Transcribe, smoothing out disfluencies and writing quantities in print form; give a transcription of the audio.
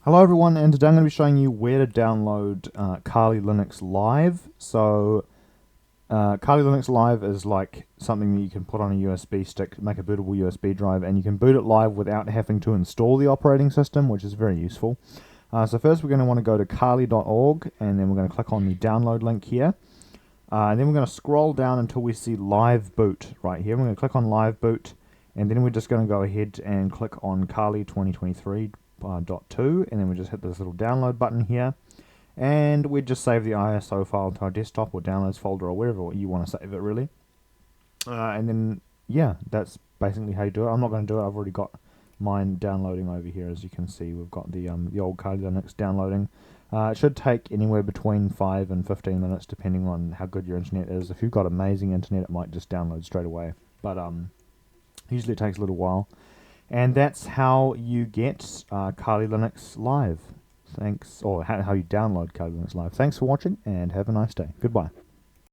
Hello everyone, and today I'm going to be showing you where to download Kali Linux Live. So Kali Linux Live is like something that you can put on a USB stick, make a bootable USB drive, and you can boot it live without having to install the operating system, which is very useful. So first we're going to want to go to kali.org, and then we're going to click on the download link here. And then we're going to scroll down until we see Live Boot right here. We're going to click on Live Boot, and then we're just going to go ahead and click on Kali 2023. .2, and then we just hit this little download button here, and we just save the ISO file to our desktop or downloads folder or wherever you want to save it, really. And then yeah, that's basically how you do it. I'm not going to do it. I've already got mine downloading over here. As you can see, we've got the old Kali Linux downloading. It should take anywhere between 5 and 15 minutes depending on how good your internet is. If you've got amazing internet, it might just download straight away, but usually it takes a little while. And that's how you get Kali Linux Live. Thanks, or how you download Kali Linux Live. Thanks for watching, and have a nice day. Goodbye.